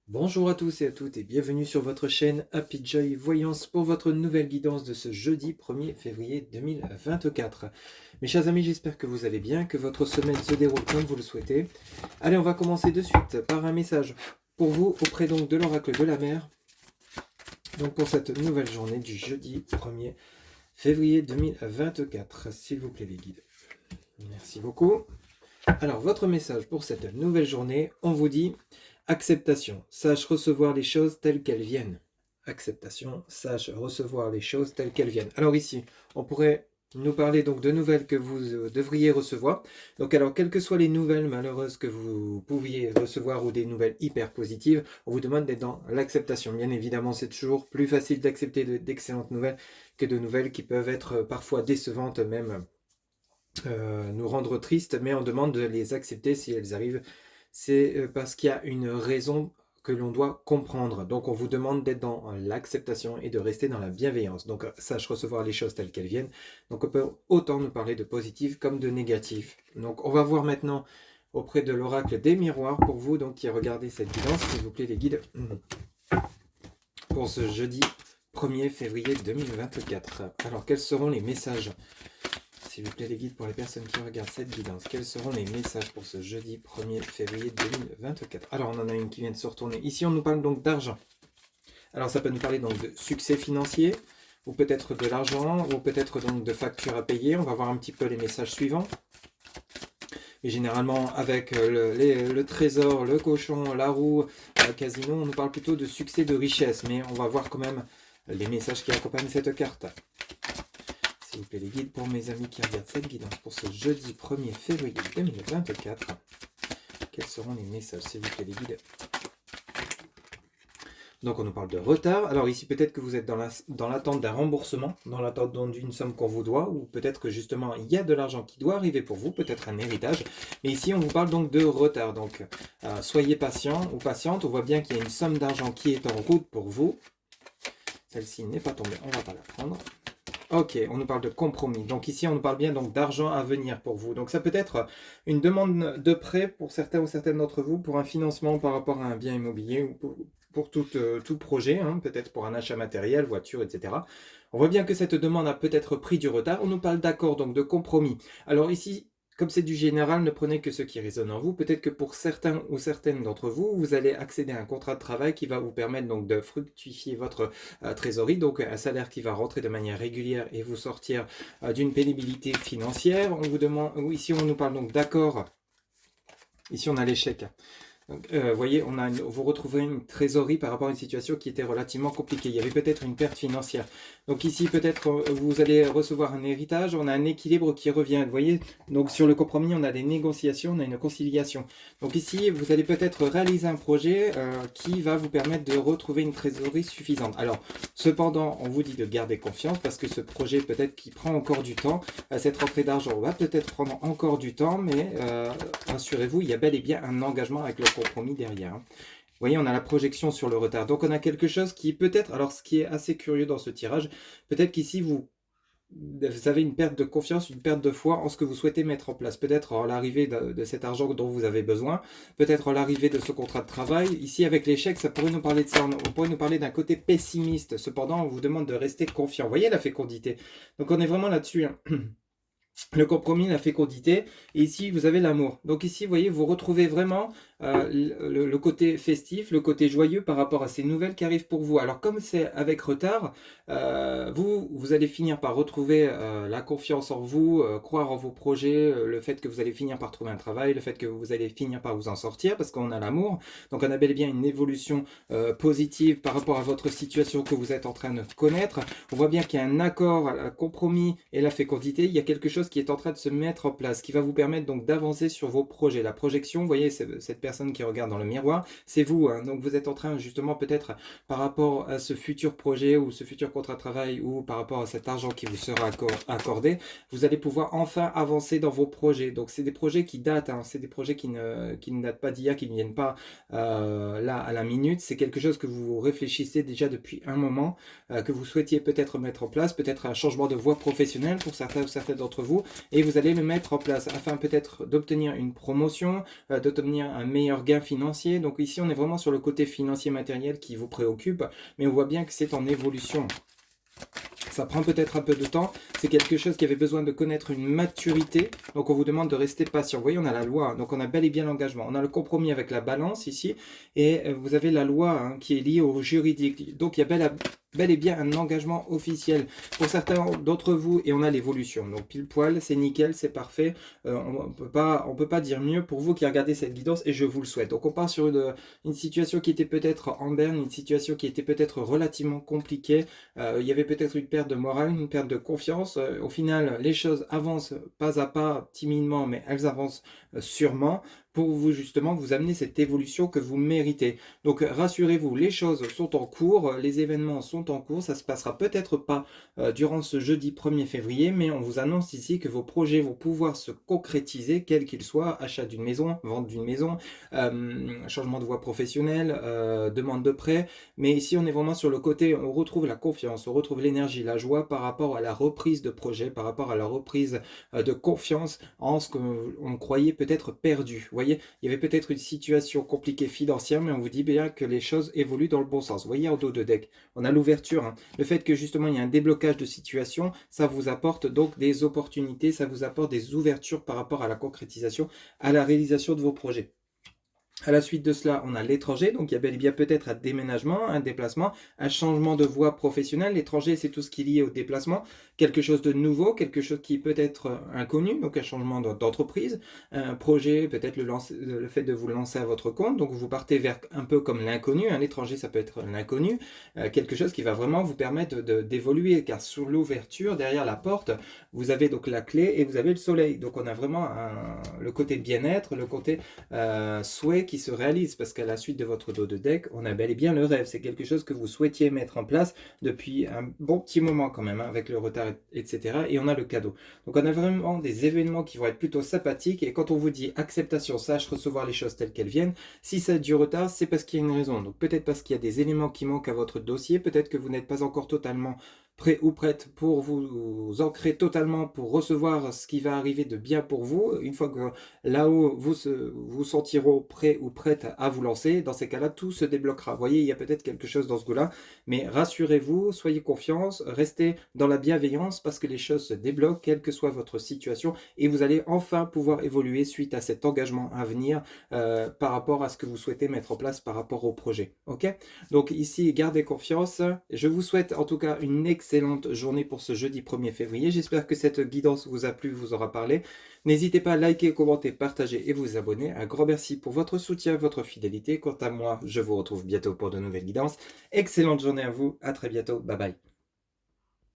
Bonjour à tous et à toutes et bienvenue sur votre chaîne Happy Joy Voyance pour votre nouvelle guidance de ce jeudi 1er février 2024. Mes chers amis, j'espère que vous allez bien, que votre semaine se déroule comme vous le souhaitez. Allez, on va commencer de suite par un message pour vous auprès donc de l'oracle de la mer. Donc pour cette nouvelle journée du jeudi 1er février 2024. S'il vous plaît les guides. Merci beaucoup. Alors, votre message pour cette nouvelle journée, on vous dit acceptation, sache recevoir les choses telles qu'elles viennent. Acceptation, sache recevoir les choses telles qu'elles viennent. Alors ici, on pourrait nous parler donc de nouvelles que vous devriez recevoir. Donc alors, quelles que soient les nouvelles malheureuses que vous pouviez recevoir ou des nouvelles hyper positives, on vous demande d'être dans l'acceptation. Bien évidemment, c'est toujours plus facile d'accepter d'excellentes nouvelles que de nouvelles qui peuvent être parfois décevantes même. Nous rendre tristes, mais on demande de les accepter si elles arrivent. C'est parce qu'il y a une raison que l'on doit comprendre. Donc on vous demande d'être dans l'acceptation et de rester dans la bienveillance. Donc sache recevoir les choses telles qu'elles viennent. Donc on peut autant nous parler de positif comme de négatif. Donc on va voir maintenant auprès de l'oracle des miroirs pour vous donc qui regardez cette guidance, s'il vous plaît les guides, pour ce jeudi 1er février 2024. Alors quels seront les messages, s'il vous plaît les guides, pour les personnes qui regardent cette guidance? Quels seront les messages pour ce jeudi 1er février 2024? Alors on en a une qui vient de se retourner. Ici on nous parle donc d'argent. Alors ça peut nous parler donc de succès financier, ou peut-être de l'argent, ou peut-être donc de factures à payer. On va voir un petit peu les messages suivants. Et généralement avec le trésor, le cochon, la roue, le casino, on nous parle plutôt de succès, de richesse. Mais on va voir quand même les messages qui accompagnent cette carte. S'il vous plaît les guides, pour mes amis qui regardent cette guidance pour ce jeudi 1er février 2024, quels seront les messages, s'il vous plaît les guides? Donc on nous parle de retard. Alors ici peut-être que vous êtes dans l'attente d'un remboursement, dans l'attente d'une somme qu'on vous doit, ou peut-être que justement il y a de l'argent qui doit arriver pour vous, peut-être un héritage. Mais ici on vous parle donc de retard. Donc soyez patient ou patiente. On voit bien qu'il y a une somme d'argent qui est en route pour vous. Celle-ci n'est pas tombée, on ne va pas la prendre. Ok, on nous parle de compromis. Donc ici, on nous parle bien donc d'argent à venir pour vous. Donc ça peut être une demande de prêt pour certains ou certaines d'entre vous, pour un financement par rapport à un bien immobilier ou pour tout projet, hein, peut-être pour un achat matériel, voiture, etc. On voit bien que cette demande a peut-être pris du retard. On nous parle d'accord, donc de compromis. Alors ici, comme c'est du général, ne prenez que ce qui résonne en vous. Peut-être que pour certains ou certaines d'entre vous, vous allez accéder à un contrat de travail qui va vous permettre donc de fructifier votre trésorerie, donc un salaire qui va rentrer de manière régulière et vous sortir d'une pénibilité financière. On vous demande, ici on nous parle donc d'accord. Ici on a l'échec. Donc, voyez, vous retrouvez une trésorerie par rapport à une situation qui était relativement compliquée. Il y avait peut-être une perte financière. Donc ici, peut-être vous allez recevoir un héritage. On a un équilibre qui revient. Vous voyez, donc sur le compromis, on a des négociations, on a une conciliation. Donc ici, vous allez peut-être réaliser un projet qui va vous permettre de retrouver une trésorerie suffisante. Alors, cependant, on vous dit de garder confiance parce que ce projet, peut-être qui prend encore du temps. Cette rentrée d'argent va peut-être prendre encore du temps, mais rassurez-vous, il y a bel et bien un engagement avec le compromis derrière. Vous voyez, on a la projection sur le retard. Donc on a quelque chose qui peut-être, alors ce qui est assez curieux dans ce tirage, peut-être qu'ici vous avez une perte de confiance, une perte de foi en ce que vous souhaitez mettre en place. Peut-être l'arrivée de cet argent dont vous avez besoin, peut-être l'arrivée de ce contrat de travail. Ici, avec l'échec, ça pourrait nous parler de ça. On pourrait nous parler d'un côté pessimiste. Cependant, on vous demande de rester confiant. Vous voyez la fécondité. Donc on est vraiment là-dessus. Hein. Le compromis, la fécondité, et ici vous avez l'amour. Donc ici, vous voyez, vous retrouvez vraiment le côté festif, le côté joyeux par rapport à ces nouvelles qui arrivent pour vous. Alors comme c'est avec retard, vous allez finir par retrouver la confiance en vous, croire en vos projets, le fait que vous allez finir par trouver un travail, le fait que vous allez finir par vous en sortir, parce qu'on a l'amour. Donc on a bel et bien une évolution positive par rapport à votre situation que vous êtes en train de connaître. On voit bien qu'il y a un accord, un compromis et la fécondité. Il y a quelque chose qui est en train de se mettre en place, qui va vous permettre donc d'avancer sur vos projets. La projection, vous voyez, cette personne qui regarde dans le miroir, c'est vous. Hein. Donc vous êtes en train justement peut-être par rapport à ce futur projet ou ce futur contrat de travail ou par rapport à cet argent qui vous sera accordé, vous allez pouvoir enfin avancer dans vos projets. Donc c'est des projets qui datent, hein. C'est des projets qui ne datent pas d'hier, qui ne viennent pas là à la minute. C'est quelque chose que vous réfléchissez déjà depuis un moment, que vous souhaitiez peut-être mettre en place, peut-être un changement de voie professionnelle pour certains ou certaines d'entre vous, et vous allez le mettre en place afin peut-être d'obtenir une promotion, d'obtenir un meilleur gain financier. Donc ici, on est vraiment sur le côté financier matériel qui vous préoccupe, mais on voit bien que c'est en évolution. Ça prend peut-être un peu de temps, c'est quelque chose qui avait besoin de connaître une maturité, donc on vous demande de rester patient. Vous voyez, on a la loi, hein, donc on a bel et bien l'engagement. On a le compromis avec la balance ici, et vous avez la loi hein, qui est liée au juridique. Donc il y a bel et bien un engagement officiel. Pour certains d'entre vous, et on a l'évolution. Donc pile poil, c'est nickel, c'est parfait. On peut pas dire mieux pour vous qui regardez cette guidance, et je vous le souhaite. Donc on part sur une situation qui était peut-être en berne, une situation qui était peut-être relativement compliquée. Il y avait peut-être une perte de morale, une perte de confiance. Au final, les choses avancent pas à pas, timidement, mais elles avancent sûrement pour vous justement vous amener cette évolution que vous méritez. Donc rassurez-vous, les choses sont en cours, les événements sont en cours, ça se passera peut-être pas durant ce jeudi 1er février, mais on vous annonce ici que vos projets vont pouvoir se concrétiser, quels qu'ils soient, achat d'une maison, vente d'une maison, changement de voie professionnelle, demande de prêt, mais ici on est vraiment sur le côté, on retrouve la confiance, on retrouve l'énergie, la joie par rapport à la reprise de projet, par rapport à la reprise de confiance en ce qu'on croyait peut-être perdu. Vous voyez, il y avait peut-être une situation compliquée financière, mais on vous dit bien que les choses évoluent dans le bon sens. Vous voyez en dos de deck, on a l'ouverture. Hein. Le fait que justement il y a un déblocage de situation, ça vous apporte donc des opportunités, ça vous apporte des ouvertures par rapport à la concrétisation, à la réalisation de vos projets. À la suite de cela, on a l'étranger, donc il y a bel et bien peut-être un déménagement, un déplacement, un changement de voie professionnelle. L'étranger, c'est tout ce qui est lié au déplacement, quelque chose de nouveau, quelque chose qui peut être inconnu, donc un changement d'entreprise, un projet, peut-être le fait de vous lancer à votre compte, donc vous partez vers un peu comme l'inconnu, hein. L'étranger, ça peut être l'inconnu, quelque chose qui va vraiment vous permettre d'évoluer, car sur l'ouverture, derrière la porte, vous avez donc la clé et vous avez le soleil. Donc on a vraiment le côté bien-être, le côté souhait qui se réalise, parce qu'à la suite de votre dos de deck, on a bel et bien le rêve. C'est quelque chose que vous souhaitiez mettre en place depuis un bon petit moment quand même, hein, avec le retard, etc. Et on a le cadeau. Donc on a vraiment des événements qui vont être plutôt sympathiques, et quand on vous dit acceptation, sache recevoir les choses telles qu'elles viennent, si ça a du retard, c'est parce qu'il y a une raison. Donc peut-être parce qu'il y a des éléments qui manquent à votre dossier, peut-être que vous n'êtes pas encore totalement prêt ou prête pour vous ancrer totalement, pour recevoir ce qui va arriver de bien pour vous. Une fois que là-haut, vous sentirez prêt ou prête à vous lancer, dans ces cas-là, tout se débloquera. Vous voyez, il y a peut-être quelque chose dans ce goût-là, mais rassurez-vous, soyez confiance, restez dans la bienveillance, parce que les choses se débloquent, quelle que soit votre situation, et vous allez enfin pouvoir évoluer suite à cet engagement à venir par rapport à ce que vous souhaitez mettre en place par rapport au projet. Ok? Donc ici, gardez confiance. Je vous souhaite en tout cas une excellente journée pour ce jeudi 1er février. J'espère que cette guidance vous a plu, vous aura parlé. N'hésitez pas à liker, commenter, partager et vous abonner. Un grand merci pour votre soutien, votre fidélité. Quant à moi, je vous retrouve bientôt pour de nouvelles guidances. Excellente journée à vous. À très bientôt. Bye bye.